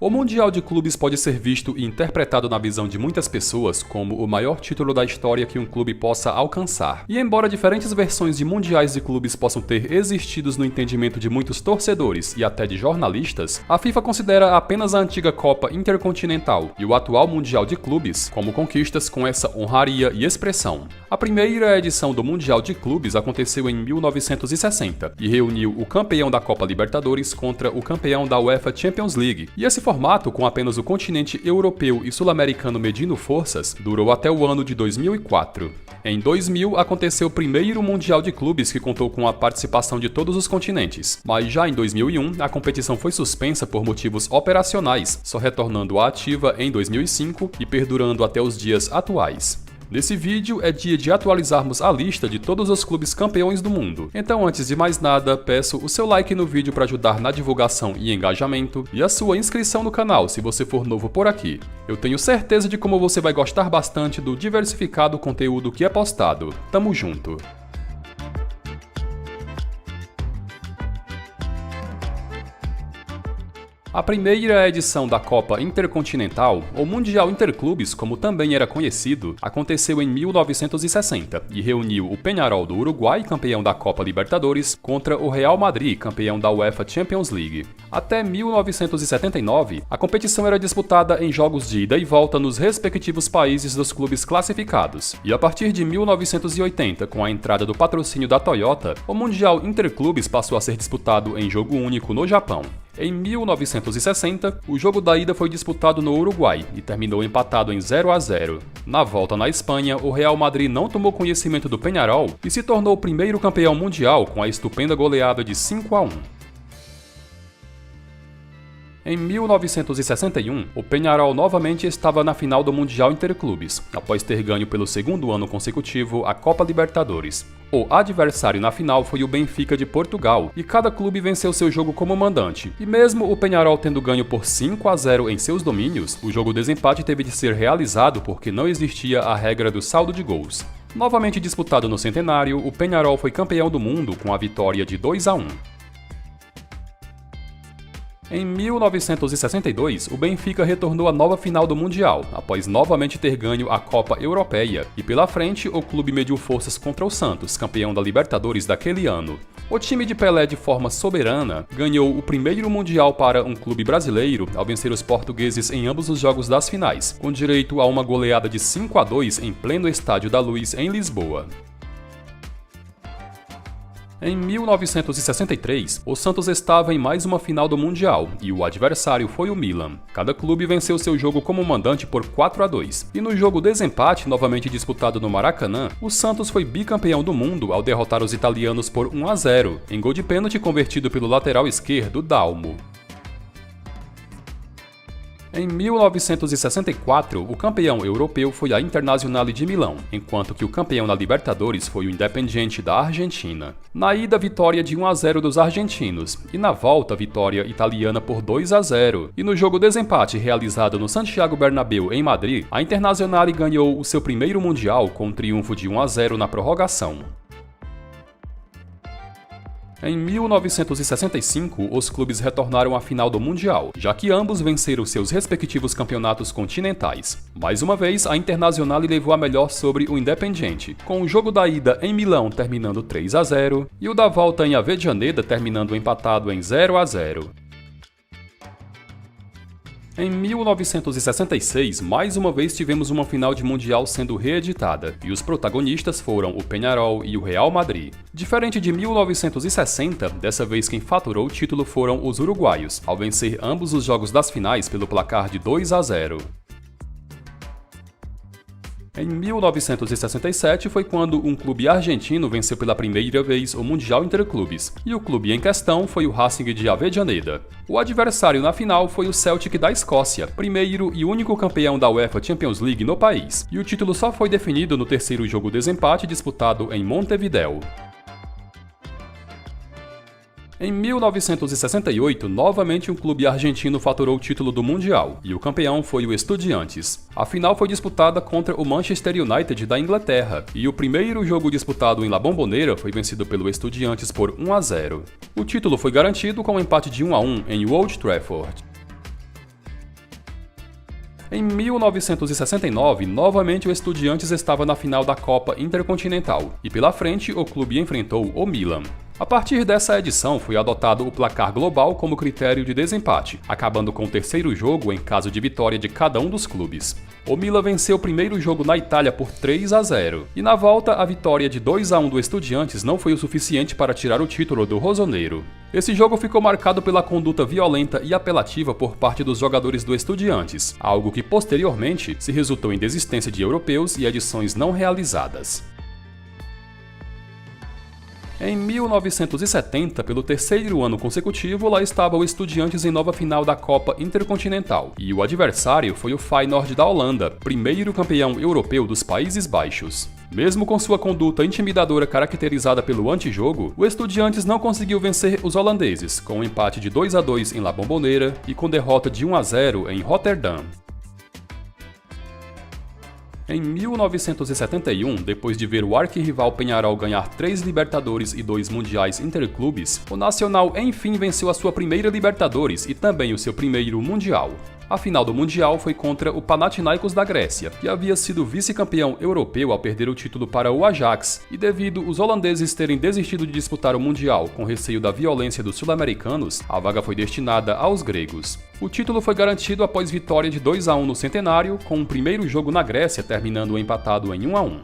O Mundial de Clubes pode ser visto e interpretado na visão de muitas pessoas como o maior título da história que um clube possa alcançar. E embora diferentes versões de mundiais de clubes possam ter existido no entendimento de muitos torcedores e até de jornalistas, a FIFA considera apenas a antiga Copa Intercontinental e o atual Mundial de Clubes como conquistas com essa honraria e expressão. A primeira edição do Mundial de Clubes aconteceu em 1960 e reuniu o campeão da Copa Libertadores contra o campeão da UEFA Champions League. E esse formato, com apenas o continente europeu e sul-americano medindo forças, durou até o ano de 2004. Em 2000, aconteceu o primeiro Mundial de Clubes que contou com a participação de todos os continentes, mas já em 2001, a competição foi suspensa por motivos operacionais, só retornando à ativa em 2005 e perdurando até os dias atuais. Nesse vídeo é dia de atualizarmos a lista de todos os clubes campeões do mundo. Então, antes de mais nada, peço o seu like no vídeo para ajudar na divulgação e engajamento, e a sua inscrição no canal se você for novo por aqui. Eu tenho certeza de como você vai gostar bastante do diversificado conteúdo que é postado. Tamo junto! A primeira edição da Copa Intercontinental, ou Mundial Interclubes, como também era conhecido, aconteceu em 1960 e reuniu o Peñarol do Uruguai, campeão da Copa Libertadores, contra o Real Madrid, campeão da UEFA Champions League. Até 1979, a competição era disputada em jogos de ida e volta nos respectivos países dos clubes classificados, e a partir de 1980, com a entrada do patrocínio da Toyota, o Mundial Interclubes passou a ser disputado em jogo único no Japão. Em 1960, o jogo da ida foi disputado no Uruguai e terminou empatado em 0-0. Na volta na Espanha, o Real Madrid não tomou conhecimento do Peñarol e se tornou o primeiro campeão mundial com a estupenda goleada de 5-1. Em 1961, o Peñarol novamente estava na final do Mundial Interclubes, após ter ganho pelo segundo ano consecutivo a Copa Libertadores. O adversário na final foi o Benfica de Portugal, e cada clube venceu seu jogo como mandante. E mesmo o Peñarol tendo ganho por 5-0 em seus domínios, o jogo desempate teve de ser realizado porque não existia a regra do saldo de gols. Novamente disputado no centenário, o Peñarol foi campeão do mundo com a vitória de 2-1. Em 1962, o Benfica retornou à nova final do Mundial, após novamente ter ganho a Copa Europeia, e pela frente o clube mediu forças contra o Santos, campeão da Libertadores daquele ano. O time de Pelé, de forma soberana, ganhou o primeiro Mundial para um clube brasileiro ao vencer os portugueses em ambos os jogos das finais, com direito a uma goleada de 5-2 em pleno Estádio da Luz, em Lisboa. Em 1963, o Santos estava em mais uma final do Mundial e o adversário foi o Milan. Cada clube venceu seu jogo como mandante por 4-2. E no jogo desempate, novamente disputado no Maracanã, o Santos foi bicampeão do mundo ao derrotar os italianos por 1-0, em gol de pênalti convertido pelo lateral esquerdo Dalmo. Em 1964, o campeão europeu foi a Internazionale de Milão, enquanto que o campeão da Libertadores foi o Independiente da Argentina. Na ida, vitória de 1-0 dos argentinos, e na volta, vitória italiana por 2-0. E no jogo desempate realizado no Santiago Bernabéu, em Madrid, a Internazionale ganhou o seu primeiro Mundial com um triunfo de 1-0 na prorrogação. Em 1965, os clubes retornaram à final do Mundial, já que ambos venceram seus respectivos campeonatos continentais. Mais uma vez, a Internazionale levou a melhor sobre o Independiente, com o jogo da ida em Milão terminando 3-0 e o da volta em Avejaneda terminando empatado em 0-0. Em 1966, mais uma vez tivemos uma final de Mundial sendo reeditada, e os protagonistas foram o Peñarol e o Real Madrid. Diferente de 1960, dessa vez quem faturou o título foram os uruguaios, ao vencer ambos os jogos das finais pelo placar de 2-0. Em 1967 foi quando um clube argentino venceu pela primeira vez o Mundial Interclubes, e o clube em questão foi o Racing de Avejaneda. O adversário na final foi o Celtic da Escócia, primeiro e único campeão da UEFA Champions League no país, e o título só foi definido no terceiro jogo desempate disputado em Montevideo. Em 1968, novamente um clube argentino faturou o título do Mundial, e o campeão foi o Estudiantes. A final foi disputada contra o Manchester United da Inglaterra, e o primeiro jogo disputado em La Bombonera foi vencido pelo Estudiantes por 1-0. O título foi garantido com um empate de 1-1 em Old Trafford. Em 1969, novamente o Estudiantes estava na final da Copa Intercontinental, e pela frente o clube enfrentou o Milan. A partir dessa edição foi adotado o placar global como critério de desempate, acabando com o terceiro jogo em caso de vitória de cada um dos clubes. O Milan venceu o primeiro jogo na Itália por 3-0, e na volta a vitória de 2-1 do Estudiantes não foi o suficiente para tirar o título do rosoneiro. Esse jogo ficou marcado pela conduta violenta e apelativa por parte dos jogadores do Estudiantes, algo que posteriormente se resultou em desistência de europeus e edições não realizadas. Em 1970, pelo terceiro ano consecutivo, lá estava o Estudiantes em nova final da Copa Intercontinental, e o adversário foi o Feyenoord da Holanda, primeiro campeão europeu dos Países Baixos. Mesmo com sua conduta intimidadora caracterizada pelo antijogo, o Estudiantes não conseguiu vencer os holandeses, com um empate de 2-2 em La Bombonera e com derrota de 1-0 em Rotterdam. Em 1971, depois de ver o arquirrival Peñarol ganhar 3 Libertadores e 2 Mundiais Interclubes, o Nacional enfim venceu a sua primeira Libertadores e também o seu primeiro Mundial. A final do Mundial foi contra o Panathinaikos da Grécia, que havia sido vice-campeão europeu ao perder o título para o Ajax, e devido os holandeses terem desistido de disputar o Mundial com receio da violência dos sul-americanos, a vaga foi destinada aos gregos. O título foi garantido após vitória de 2-1 no Centenário, com o primeiro jogo na Grécia terminando empatado em 1-1.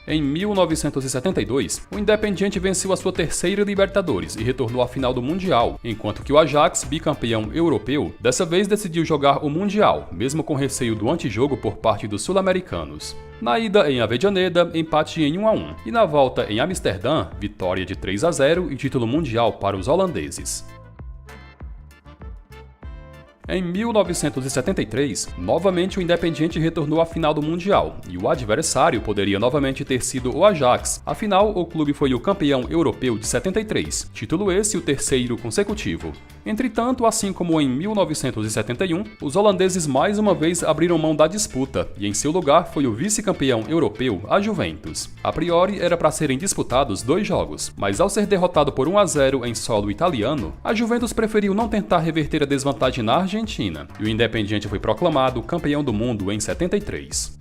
Em 1972, o Independiente venceu a sua terceira Libertadores e retornou à final do Mundial, enquanto que o Ajax, bicampeão europeu, dessa vez decidiu jogar o Mundial, mesmo com receio do antijogo por parte dos sul-americanos. Na ida em Avejaneda, empate em 1-1, e na volta em Amsterdã, vitória de 3-0 e título mundial para os holandeses. Em 1973, novamente o Independiente retornou à final do Mundial, e o adversário poderia novamente ter sido o Ajax, afinal o clube foi o campeão europeu de 73, título esse o terceiro consecutivo. Entretanto, assim como em 1971, os holandeses mais uma vez abriram mão da disputa, e em seu lugar foi o vice-campeão europeu, a Juventus. A priori era para serem disputados 2 jogos, mas ao ser derrotado por 1-0 em solo italiano, a Juventus preferiu não tentar reverter a desvantagem na Argentina, e o Independiente foi proclamado campeão do mundo em 73.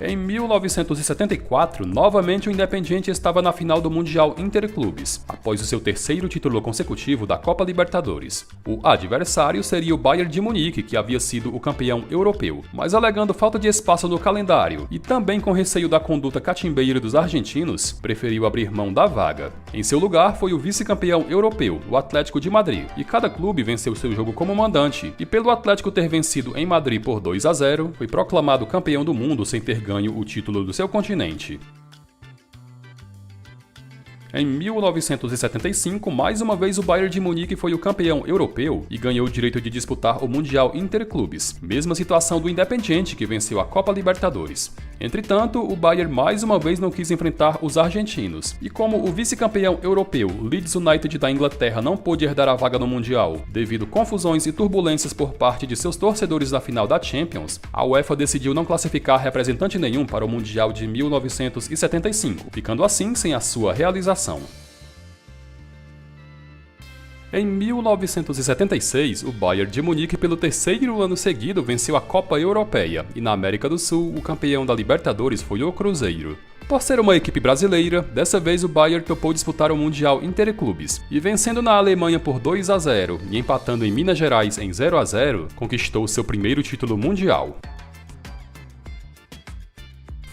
Em 1974, novamente o Independiente estava na final do Mundial Interclubes, após o seu terceiro título consecutivo da Copa Libertadores. O adversário seria o Bayern de Munique, que havia sido o campeão europeu, mas alegando falta de espaço no calendário e também com receio da conduta catimbeira dos argentinos, preferiu abrir mão da vaga. Em seu lugar foi o vice-campeão europeu, o Atlético de Madrid, e cada clube venceu seu jogo como mandante, e pelo Atlético ter vencido em Madrid por 2-0, foi proclamado campeão do mundo sem ter ganho o título do seu continente. Em 1975, mais uma vez o Bayern de Munique foi o campeão europeu e ganhou o direito de disputar o Mundial Interclubes, mesma situação do Independiente que venceu a Copa Libertadores. Entretanto, o Bayern mais uma vez não quis enfrentar os argentinos, e como o vice-campeão europeu Leeds United da Inglaterra não pôde herdar a vaga no Mundial devido confusões e turbulências por parte de seus torcedores na final da Champions, a UEFA decidiu não classificar representante nenhum para o Mundial de 1975, ficando assim sem a sua realização. Em 1976, o Bayern de Munique pelo terceiro ano seguido venceu a Copa Europeia, e na América do Sul, o campeão da Libertadores foi o Cruzeiro. Por ser uma equipe brasileira, dessa vez o Bayern topou disputar o Mundial Interclubes, e vencendo na Alemanha por 2-0 e empatando em Minas Gerais em 0-0, conquistou seu primeiro título mundial.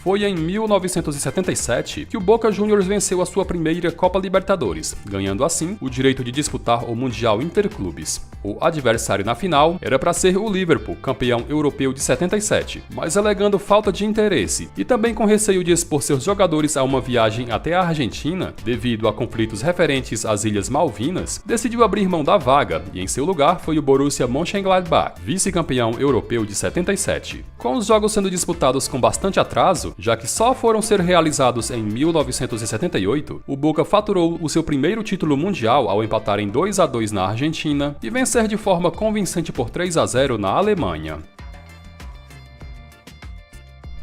Foi em 1977 que o Boca Juniors venceu a sua primeira Copa Libertadores, ganhando assim o direito de disputar o Mundial Interclubes. O adversário na final era para ser o Liverpool, campeão europeu de 77, mas alegando falta de interesse e também com receio de expor seus jogadores a uma viagem até a Argentina, devido a conflitos referentes às Ilhas Malvinas, decidiu abrir mão da vaga e em seu lugar foi o Borussia Mönchengladbach, vice-campeão europeu de 77. Com os jogos sendo disputados com bastante atraso, já que só foram ser realizados em 1978, o Boca faturou o seu primeiro título mundial ao empatar em 2-2 na Argentina e vencer de forma convincente por 3-0 na Alemanha.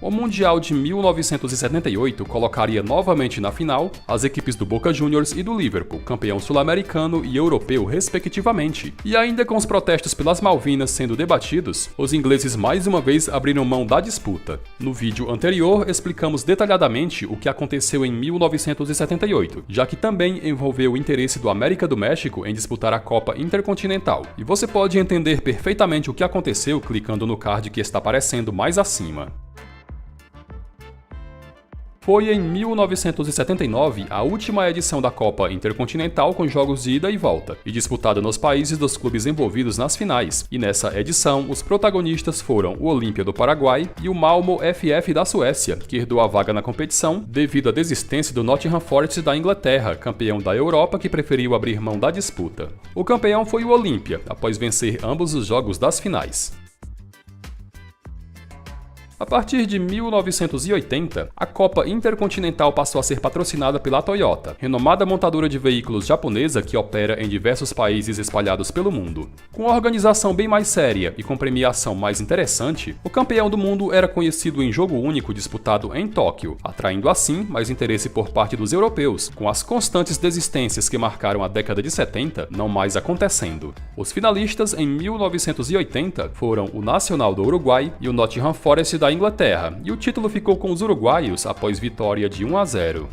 O Mundial de 1978 colocaria novamente na final as equipes do Boca Juniors e do Liverpool, campeão sul-americano e europeu respectivamente. E ainda com os protestos pelas Malvinas sendo debatidos, os ingleses mais uma vez abriram mão da disputa. No vídeo anterior explicamos detalhadamente o que aconteceu em 1978, já que também envolveu o interesse do América do México em disputar a Copa Intercontinental. E você pode entender perfeitamente o que aconteceu clicando no card que está aparecendo mais acima. Foi em 1979 a última edição da Copa Intercontinental com jogos de ida e volta, e disputada nos países dos clubes envolvidos nas finais, e nessa edição os protagonistas foram o Olímpia do Paraguai e o Malmö FF da Suécia, que herdou a vaga na competição devido à desistência do Nottingham Forest da Inglaterra, campeão da Europa que preferiu abrir mão da disputa. O campeão foi o Olímpia, após vencer ambos os jogos das finais. A partir de 1980, a Copa Intercontinental passou a ser patrocinada pela Toyota, renomada montadora de veículos japonesa que opera em diversos países espalhados pelo mundo. Com uma organização bem mais séria e com premiação mais interessante, o campeão do mundo era conhecido em jogo único disputado em Tóquio, atraindo assim mais interesse por parte dos europeus, com as constantes desistências que marcaram a década de 70 não mais acontecendo. Os finalistas em 1980 foram o Nacional do Uruguai e o Nottingham Forest da Inglaterra, e o título ficou com os uruguaios após vitória de 1-0.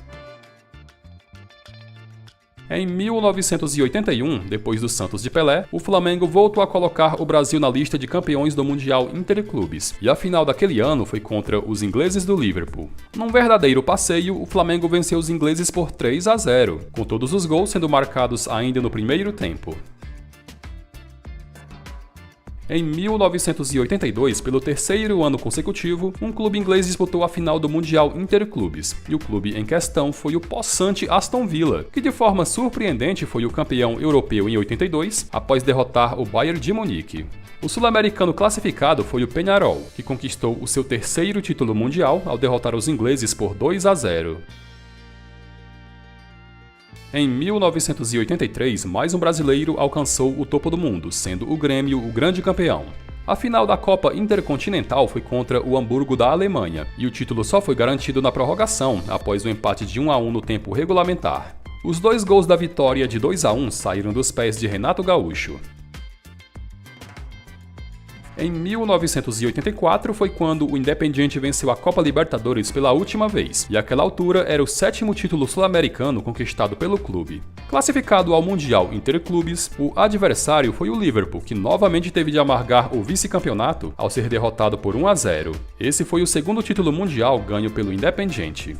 Em 1981, depois do Santos de Pelé, o Flamengo voltou a colocar o Brasil na lista de campeões do Mundial Interclubes, e a final daquele ano foi contra os ingleses do Liverpool. Num verdadeiro passeio, o Flamengo venceu os ingleses por 3-0, com todos os gols sendo marcados ainda no primeiro tempo. Em 1982, pelo terceiro ano consecutivo, um clube inglês disputou a final do Mundial Interclubes, e o clube em questão foi o possante Aston Villa, que de forma surpreendente foi o campeão europeu em 82, após derrotar o Bayern de Munique. O sul-americano classificado foi o Peñarol, que conquistou o seu terceiro título mundial ao derrotar os ingleses por 2-0. Em 1983, mais um brasileiro alcançou o topo do mundo, sendo o Grêmio o grande campeão. A final da Copa Intercontinental foi contra o Hamburgo da Alemanha, e o título só foi garantido na prorrogação, após o empate de 1-1 no tempo regulamentar. Os 2 gols da vitória de 2-1 saíram dos pés de Renato Gaúcho. Em 1984 foi quando o Independiente venceu a Copa Libertadores pela última vez, e àquela altura era o 7º título sul-americano conquistado pelo clube. Classificado ao Mundial Interclubes, o adversário foi o Liverpool, que novamente teve de amargar o vice-campeonato ao ser derrotado por 1-0. Esse foi o segundo título mundial ganho pelo Independiente.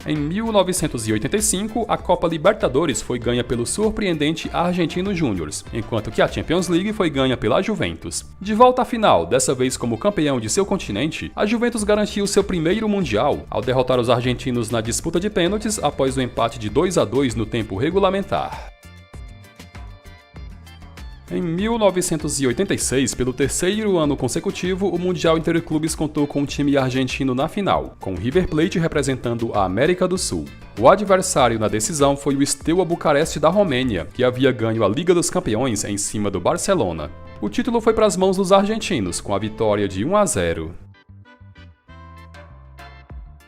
Em 1985, a Copa Libertadores foi ganha pelo surpreendente Argentinos Júniors, enquanto que a Champions League foi ganha pela Juventus. De volta à final, dessa vez como campeão de seu continente, a Juventus garantiu seu primeiro Mundial ao derrotar os argentinos na disputa de pênaltis após o empate de 2-2 no tempo regulamentar. Em 1986, pelo terceiro ano consecutivo, o Mundial Interclubes contou com um time argentino na final, com o River Plate representando a América do Sul. O adversário na decisão foi o Steaua Bucareste da Romênia, que havia ganho a Liga dos Campeões em cima do Barcelona. O título foi para as mãos dos argentinos, com a vitória de 1-0.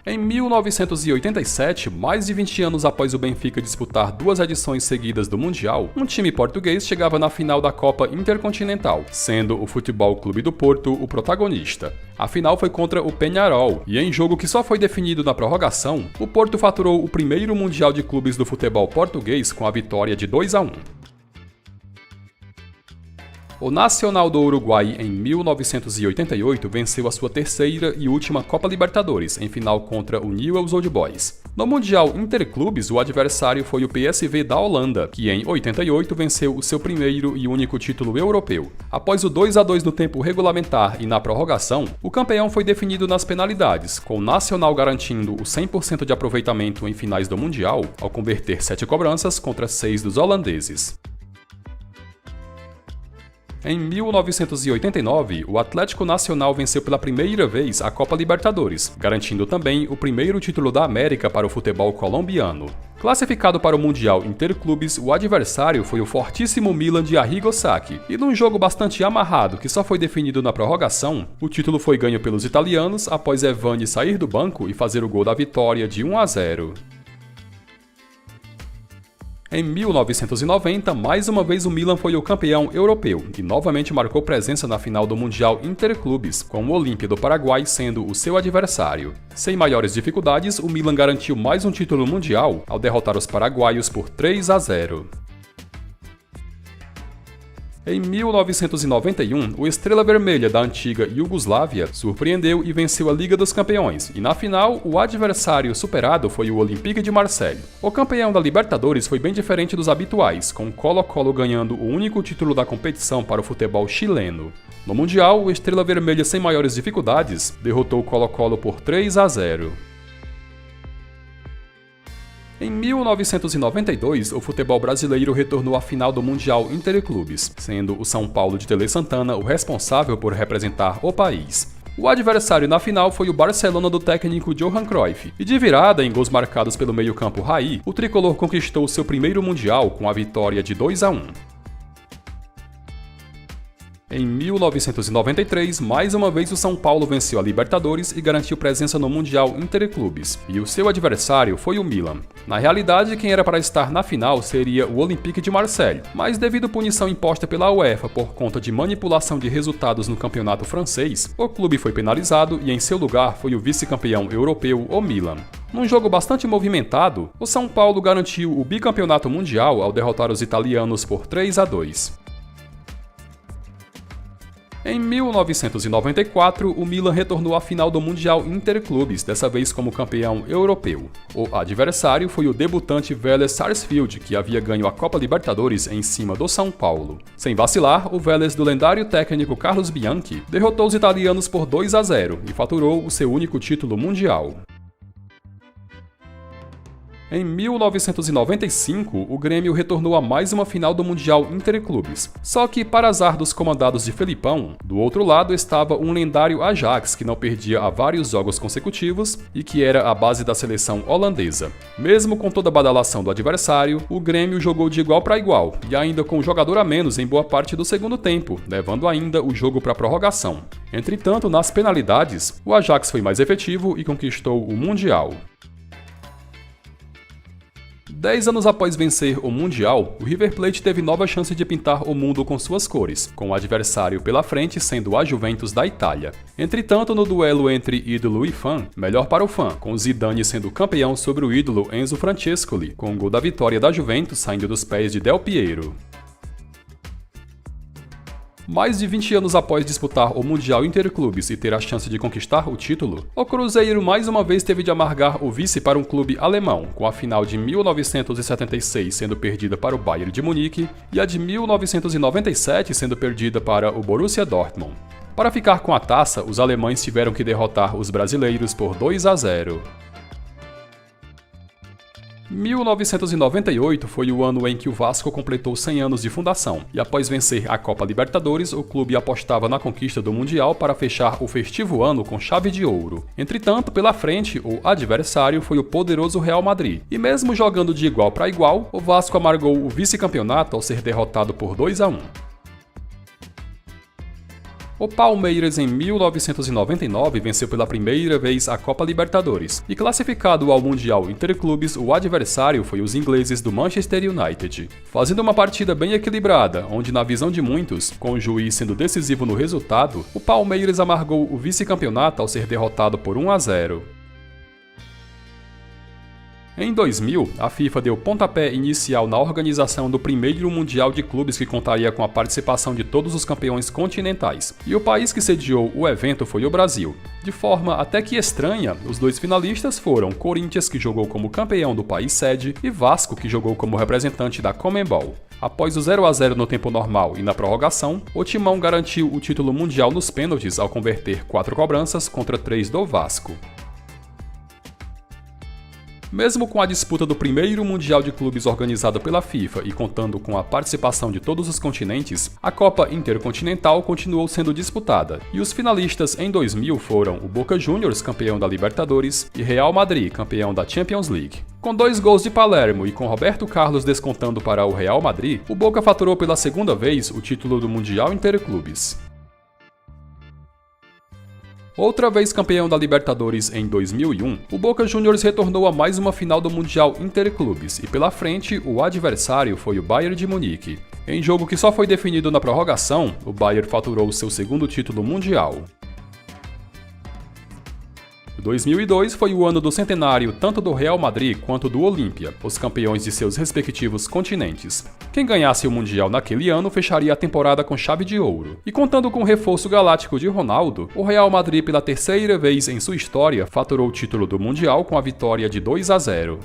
Em 1987, mais de 20 anos após o Benfica disputar 2 edições seguidas do Mundial, um time português chegava na final da Copa Intercontinental, sendo o Futebol Clube do Porto o protagonista. A final foi contra o Peñarol, e em jogo que só foi definido na prorrogação, o Porto faturou o primeiro Mundial de Clubes do futebol português com a vitória de 2-1. O Nacional do Uruguai, em 1988, venceu a sua terceira e última Copa Libertadores, em final contra o Newell's Old Boys. No Mundial Interclubes, o adversário foi o PSV da Holanda, que em 88 venceu o seu primeiro e único título europeu. Após o 2-2 no tempo regulamentar e na prorrogação, o campeão foi definido nas penalidades, com o Nacional garantindo o 100% de aproveitamento em finais do Mundial, ao converter 7 cobranças contra 6 dos holandeses. Em 1989, o Atlético Nacional venceu pela primeira vez a Copa Libertadores, garantindo também o primeiro título da América para o futebol colombiano. Classificado para o Mundial Interclubes, o adversário foi o fortíssimo Milan de Arrigo Sacchi, e num jogo bastante amarrado que só foi definido na prorrogação, o título foi ganho pelos italianos após Evani sair do banco e fazer o gol da vitória de 1-0. Em 1990, mais uma vez o Milan foi o campeão europeu e novamente marcou presença na final do Mundial Interclubes, com o Olímpia do Paraguai sendo o seu adversário. Sem maiores dificuldades, o Milan garantiu mais um título mundial ao derrotar os paraguaios por 3-0. Em 1991, o Estrela Vermelha da antiga Iugoslávia surpreendeu e venceu a Liga dos Campeões, e na final, o adversário superado foi o Olympique de Marseille. O campeão da Libertadores foi bem diferente dos habituais, com o Colo-Colo ganhando o único título da competição para o futebol chileno. No Mundial, o Estrela Vermelha sem maiores dificuldades derrotou o Colo-Colo por 3-0. Em 1992, o futebol brasileiro retornou à final do Mundial Interclubes, sendo o São Paulo de Tele Santana o responsável por representar o país. O adversário na final foi o Barcelona do técnico Johan Cruyff, e de virada em gols marcados pelo meio-campo Raí, o tricolor conquistou seu primeiro Mundial com a vitória de 2-1. Em 1993, mais uma vez o São Paulo venceu a Libertadores e garantiu presença no Mundial Interclubes, e o seu adversário foi o Milan. Na realidade, quem era para estar na final seria o Olympique de Marseille, mas devido à punição imposta pela UEFA por conta de manipulação de resultados no campeonato francês, o clube foi penalizado e em seu lugar foi o vice-campeão europeu, o Milan. Num jogo bastante movimentado, o São Paulo garantiu o bicampeonato mundial ao derrotar os italianos por 3-2. Em 1994, o Milan retornou à final do Mundial Interclubes, dessa vez como campeão europeu. O adversário foi o debutante Vélez Sarsfield, que havia ganho a Copa Libertadores em cima do São Paulo. Sem vacilar, o Vélez do lendário técnico Carlos Bianchi derrotou os italianos por 2-0 e faturou o seu único título mundial. Em 1995, o Grêmio retornou a mais uma final do Mundial Interclubes. Só que, para azar dos comandados de Felipão, do outro lado estava um lendário Ajax que não perdia há vários jogos consecutivos e que era a base da seleção holandesa. Mesmo com toda a badalação do adversário, o Grêmio jogou de igual para igual e ainda com um jogador a menos em boa parte do segundo tempo, levando ainda o jogo para a prorrogação. Entretanto, nas penalidades, o Ajax foi mais efetivo e conquistou o Mundial. 10 anos após vencer o Mundial, o River Plate teve nova chance de pintar o mundo com suas cores, com o adversário pela frente sendo a Juventus da Itália. Entretanto, no duelo entre ídolo e fã, melhor para o fã, com Zidane sendo campeão sobre o ídolo Enzo Francescoli, com o gol da vitória da Juventus saindo dos pés de Del Piero. Mais de 20 anos após disputar o Mundial Interclubes e ter a chance de conquistar o título, o Cruzeiro mais uma vez teve de amargar o vice para um clube alemão, com a final de 1976 sendo perdida para o Bayern de Munique e a de 1997 sendo perdida para o Borussia Dortmund. Para ficar com a taça, os alemães tiveram que derrotar os brasileiros por 2-0. 1998 foi o ano em que o Vasco completou 100 anos de fundação, e após vencer a Copa Libertadores, o clube apostava na conquista do Mundial para fechar o festivo ano com chave de ouro. Entretanto, pela frente, o adversário foi o poderoso Real Madrid, e mesmo jogando de igual para igual, o Vasco amargou o vice-campeonato ao ser derrotado por 2-1. O Palmeiras, em 1999, venceu pela primeira vez a Copa Libertadores, e classificado ao Mundial Interclubes, o adversário foi os ingleses do Manchester United. Fazendo uma partida bem equilibrada, onde na visão de muitos, com o juiz sendo decisivo no resultado, o Palmeiras amargou o vice-campeonato ao ser derrotado por 1-0. Em 2000, a FIFA deu pontapé inicial na organização do primeiro Mundial de Clubes que contaria com a participação de todos os campeões continentais, e o país que sediou o evento foi o Brasil. De forma até que estranha, os dois finalistas foram Corinthians, que jogou como campeão do país sede, e Vasco, que jogou como representante da Conmebol. Após o 0-0 no tempo normal e na prorrogação, o Timão garantiu o título mundial nos pênaltis ao converter 4 cobranças contra 3 do Vasco. Mesmo com a disputa do primeiro Mundial de Clubes organizado pela FIFA e contando com a participação de todos os continentes, a Copa Intercontinental continuou sendo disputada, e os finalistas em 2000 foram o Boca Juniors, campeão da Libertadores, e Real Madrid, campeão da Champions League. Com 2 gols de Palermo e com Roberto Carlos descontando para o Real Madrid, o Boca faturou pela segunda vez o título do Mundial Interclubes. Outra vez campeão da Libertadores em 2001, o Boca Juniors retornou a mais uma final do Mundial Interclubes e pela frente o adversário foi o Bayern de Munique. Em jogo que só foi definido na prorrogação, o Bayern faturou seu segundo título mundial. 2002 foi o ano do centenário tanto do Real Madrid quanto do Olímpia, os campeões de seus respectivos continentes. Quem ganhasse o Mundial naquele ano fecharia a temporada com chave de ouro. E contando com o reforço galáctico de Ronaldo, o Real Madrid pela terceira vez em sua história faturou o título do Mundial com a vitória de 2-0.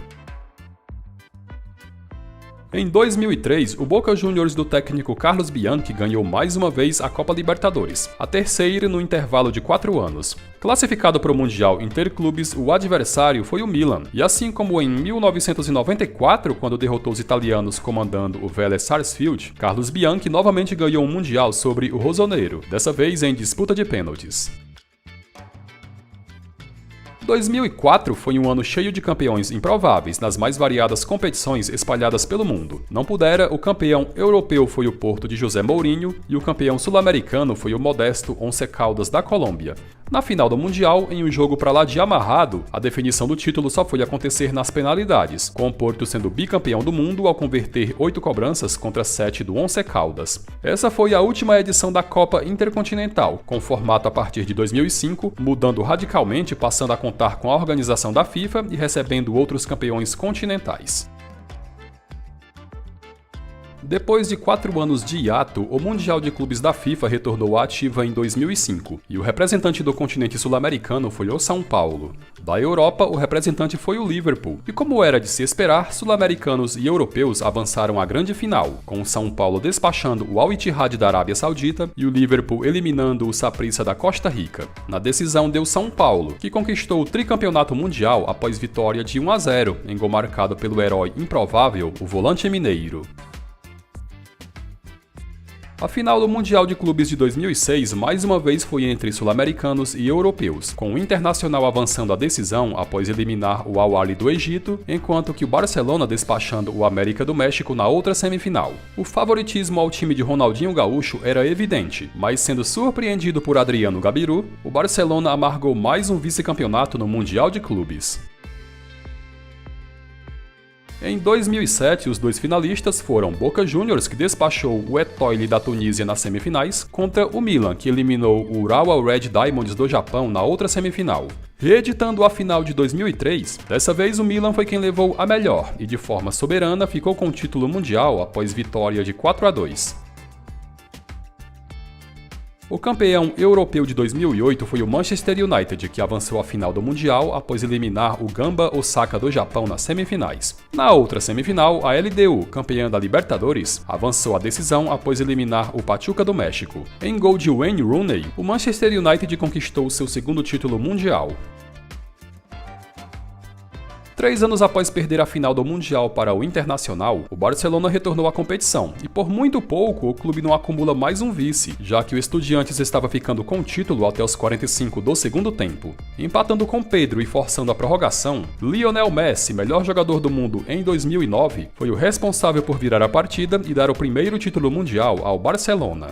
Em 2003, o Boca Juniors do técnico Carlos Bianchi ganhou mais uma vez a Copa Libertadores, a terceira no intervalo de 4 anos. Classificado para o Mundial Interclubes, o adversário foi o Milan, e assim como em 1994, quando derrotou os italianos comandando o Vélez Sarsfield, Carlos Bianchi novamente ganhou um Mundial sobre o Rossonero, dessa vez em disputa de pênaltis. 2004 foi um ano cheio de campeões improváveis nas mais variadas competições espalhadas pelo mundo. Não pudera, o campeão europeu foi o Porto de José Mourinho e o campeão sul-americano foi o modesto Once Caldas da Colômbia. Na final do Mundial, em um jogo pra lá de amarrado, a definição do título só foi acontecer nas penalidades, com o Porto sendo bicampeão do mundo ao converter 8 cobranças contra 7 do Once Caldas. Essa foi a última edição da Copa Intercontinental, com formato a partir de 2005, mudando radicalmente, passando a contar com a organização da FIFA e recebendo outros campeões continentais. Depois de 4 anos de hiato, o Mundial de Clubes da FIFA retornou à ativa em 2005, e o representante do continente sul-americano foi o São Paulo. Da Europa, o representante foi o Liverpool, e como era de se esperar, sul-americanos e europeus avançaram à grande final, com o São Paulo despachando o Al Ittihad da Arábia Saudita e o Liverpool eliminando o Saprissa da Costa Rica. Na decisão deu São Paulo, que conquistou o tricampeonato mundial após vitória de 1-0, em gol marcado pelo herói improvável, o volante mineiro. A final do Mundial de Clubes de 2006 mais uma vez foi entre sul-americanos e europeus, com o Internacional avançando à decisão após eliminar o Al Ahly do Egito, enquanto que o Barcelona despachando o América do México na outra semifinal. O favoritismo ao time de Ronaldinho Gaúcho era evidente, mas sendo surpreendido por Adriano Gabiru, o Barcelona amargou mais um vice-campeonato no Mundial de Clubes. Em 2007, os 2 finalistas foram Boca Juniors, que despachou o Étoile da Tunísia nas semifinais, contra o Milan, que eliminou o Urawa Red Diamonds do Japão na outra semifinal. Reeditando a final de 2003, dessa vez o Milan foi quem levou a melhor e de forma soberana ficou com o título mundial após vitória de 4-2. O campeão europeu de 2008 foi o Manchester United, que avançou à final do Mundial após eliminar o Gamba Osaka do Japão nas semifinais. Na outra semifinal, a LDU, campeã da Libertadores, avançou à decisão após eliminar o Pachuca do México. Em gol de Wayne Rooney, o Manchester United conquistou seu segundo título mundial. 3 anos após perder a final do Mundial para o Internacional, o Barcelona retornou à competição, e por muito pouco o clube não acumula mais um vice, já que o Estudiantes estava ficando com o título até os 45 do segundo tempo. Empatando com Pedro e forçando a prorrogação, Lionel Messi, melhor jogador do mundo em 2009, foi o responsável por virar a partida e dar o primeiro título mundial ao Barcelona.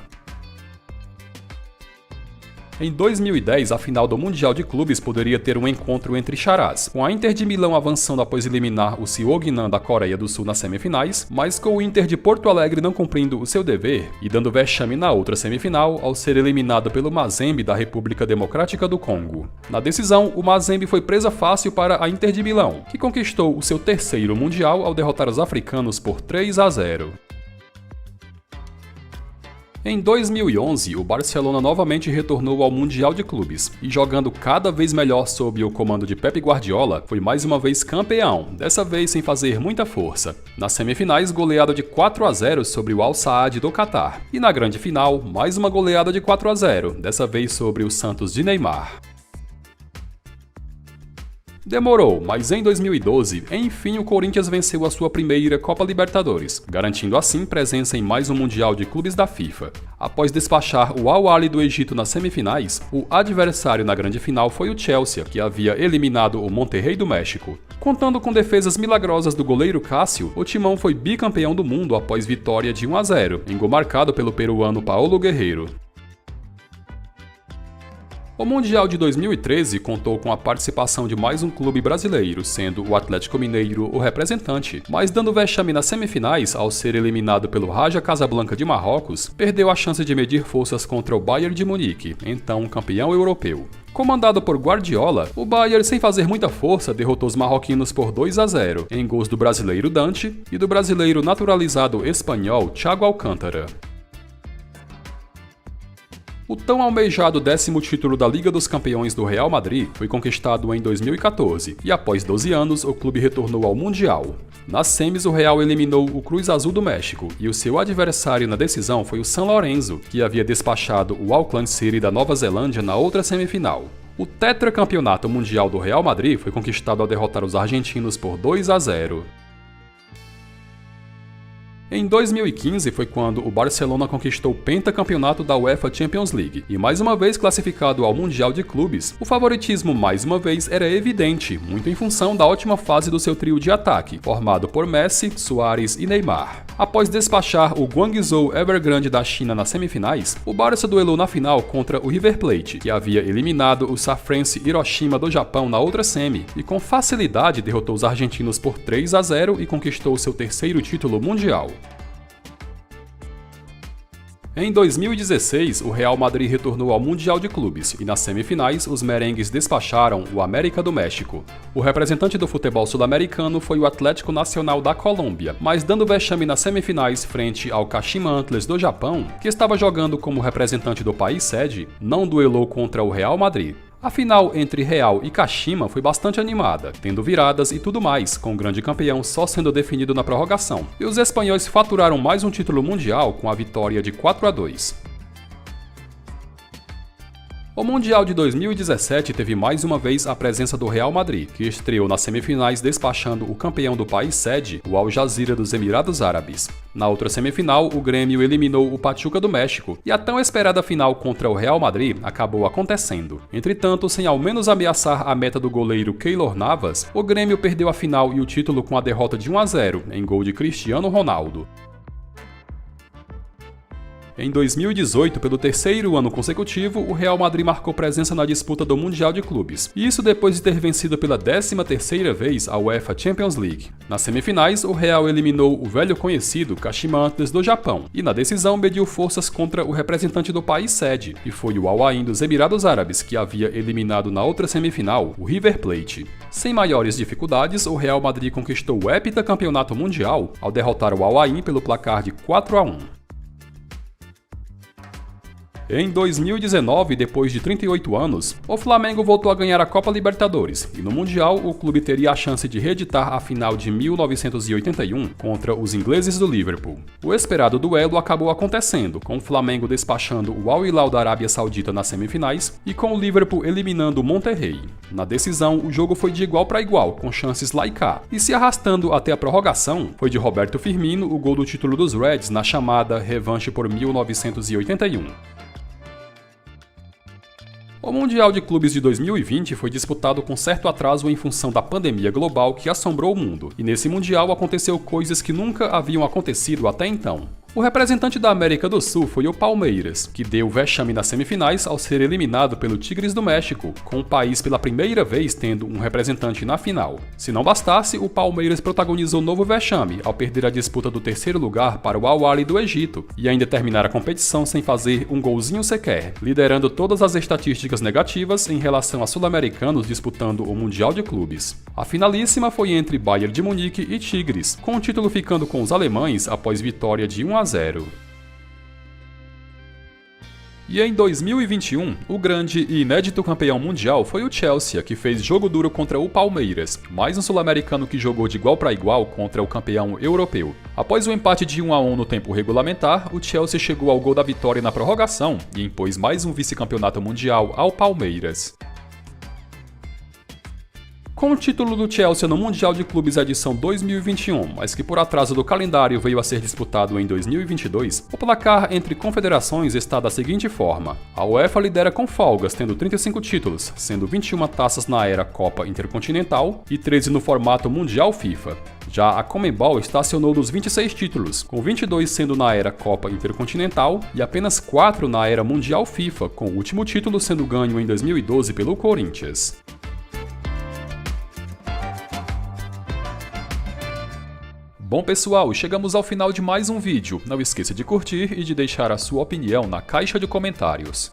Em 2010, a final do Mundial de Clubes poderia ter um encontro entre charás, com a Inter de Milão avançando após eliminar o Seognam da Coreia do Sul nas semifinais, mas com o Inter de Porto Alegre não cumprindo o seu dever e dando vexame na outra semifinal ao ser eliminado pelo Mazembe da República Democrática do Congo. Na decisão, o Mazembe foi presa fácil para a Inter de Milão, que conquistou o seu terceiro Mundial ao derrotar os africanos por 3-0. Em 2011, o Barcelona novamente retornou ao Mundial de Clubes e, jogando cada vez melhor sob o comando de Pep Guardiola, foi mais uma vez campeão, dessa vez sem fazer muita força. Nas semifinais, goleada de 4-0 sobre o Al Saad do Catar, e na grande final, mais uma goleada de 4-0, dessa vez sobre o Santos de Neymar. Demorou, mas em 2012, enfim o Corinthians venceu a sua primeira Copa Libertadores, garantindo assim presença em mais um Mundial de Clubes da FIFA. Após despachar o Al Ahly do Egito nas semifinais, o adversário na grande final foi o Chelsea, que havia eliminado o Monterrey do México. Contando com defesas milagrosas do goleiro Cássio, o Timão foi bicampeão do mundo após vitória de 1-0, em gol marcado pelo peruano Paulo Guerreiro. O Mundial de 2013 contou com a participação de mais um clube brasileiro, sendo o Atlético Mineiro o representante, mas dando vexame nas semifinais ao ser eliminado pelo Raja Casablanca de Marrocos, perdeu a chance de medir forças contra o Bayern de Munique, então campeão europeu. Comandado por Guardiola, o Bayern, sem fazer muita força, derrotou os marroquinos por 2-0, em gols do brasileiro Dante e do brasileiro naturalizado espanhol Thiago Alcântara. O tão almejado 10º título da Liga dos Campeões do Real Madrid foi conquistado em 2014, e após 12 anos o clube retornou ao Mundial. Nas semis, o Real eliminou o Cruz Azul do México, e o seu adversário na decisão foi o San Lorenzo, que havia despachado o Auckland City da Nova Zelândia na outra semifinal. O tetracampeonato mundial do Real Madrid foi conquistado ao derrotar os argentinos por 2-0. Em 2015 foi quando o Barcelona conquistou o pentacampeonato da UEFA Champions League, e mais uma vez classificado ao Mundial de Clubes, o favoritismo mais uma vez era evidente, muito em função da ótima fase do seu trio de ataque, formado por Messi, Suárez e Neymar. Após despachar o Guangzhou Evergrande da China nas semifinais, o Barça duelou na final contra o River Plate, que havia eliminado o Safrense Hiroshima do Japão na outra semi, e com facilidade derrotou os argentinos por 3-0 e conquistou seu terceiro título mundial. Em 2016, o Real Madrid retornou ao Mundial de Clubes e nas semifinais os merengues despacharam o América do México. O representante do futebol sul-americano foi o Atlético Nacional da Colômbia, mas dando vexame nas semifinais frente ao Kashima Antlers do Japão, que estava jogando como representante do país sede, não duelou contra o Real Madrid. A final entre Real e Kashima foi bastante animada, tendo viradas e tudo mais, com o grande campeão só sendo definido na prorrogação, e os espanhóis faturaram mais um título mundial com a vitória de 4-2. O Mundial de 2017 teve mais uma vez a presença do Real Madrid, que estreou nas semifinais despachando o campeão do país sede, o Al Jazeera dos Emirados Árabes. Na outra semifinal, o Grêmio eliminou o Pachuca do México, e a tão esperada final contra o Real Madrid acabou acontecendo. Entretanto, sem ao menos ameaçar a meta do goleiro Keylor Navas, o Grêmio perdeu a final e o título com a derrota de 1-0, em gol de Cristiano Ronaldo. Em 2018, pelo terceiro ano consecutivo, o Real Madrid marcou presença na disputa do Mundial de Clubes, e isso depois de ter vencido pela 13ª vez a UEFA Champions League. Nas semifinais, o Real eliminou o velho conhecido Kashima Antlers do Japão, e na decisão mediu forças contra o representante do país sede, e foi o Al Ain dos Emirados Árabes, que havia eliminado na outra semifinal o River Plate. Sem maiores dificuldades, o Real Madrid conquistou o heptacampeonato mundial ao derrotar o Al Ain pelo placar de 4-1. Em 2019, depois de 38 anos, o Flamengo voltou a ganhar a Copa Libertadores, e no Mundial o clube teria a chance de reeditar a final de 1981 contra os ingleses do Liverpool. O esperado duelo acabou acontecendo, com o Flamengo despachando o Al Hilal da Arábia Saudita nas semifinais e com o Liverpool eliminando o Monterrey. Na decisão, o jogo foi de igual para igual, com chances lá e cá, e se arrastando até a prorrogação, foi de Roberto Firmino o gol do título dos Reds na chamada revanche por 1981. O Mundial de Clubes de 2020 foi disputado com certo atraso em função da pandemia global que assombrou o mundo, e nesse Mundial aconteceu coisas que nunca haviam acontecido até então. O representante da América do Sul foi o Palmeiras, que deu vexame nas semifinais ao ser eliminado pelo Tigres do México, com o país pela primeira vez tendo um representante na final. Se não bastasse, o Palmeiras protagonizou novo vexame ao perder a disputa do terceiro lugar para o Al Ahly do Egito e ainda terminar a competição sem fazer um golzinho sequer, liderando todas as estatísticas negativas em relação a sul-americanos disputando o Mundial de Clubes. A finalíssima foi entre Bayern de Munique e Tigres, com o título ficando com os alemães após vitória de 1-0. E em 2021, o grande e inédito campeão mundial foi o Chelsea, que fez jogo duro contra o Palmeiras, mais um sul-americano que jogou de igual para igual contra o campeão europeu. Após o empate de 1-1 no tempo regulamentar, o Chelsea chegou ao gol da vitória na prorrogação e impôs mais um vice-campeonato mundial ao Palmeiras. Com o título do Chelsea no Mundial de Clubes edição 2021, mas que por atraso do calendário veio a ser disputado em 2022, o placar entre confederações está da seguinte forma. A UEFA lidera com folgas, tendo 35 títulos, sendo 21 taças na era Copa Intercontinental e 13 no formato Mundial FIFA. Já a Conmebol estacionou nos 26 títulos, com 22 sendo na era Copa Intercontinental e apenas 4 na era Mundial FIFA, com o último título sendo ganho em 2012 pelo Corinthians. Bom pessoal, chegamos ao final de mais um vídeo. Não esqueça de curtir e de deixar a sua opinião na caixa de comentários.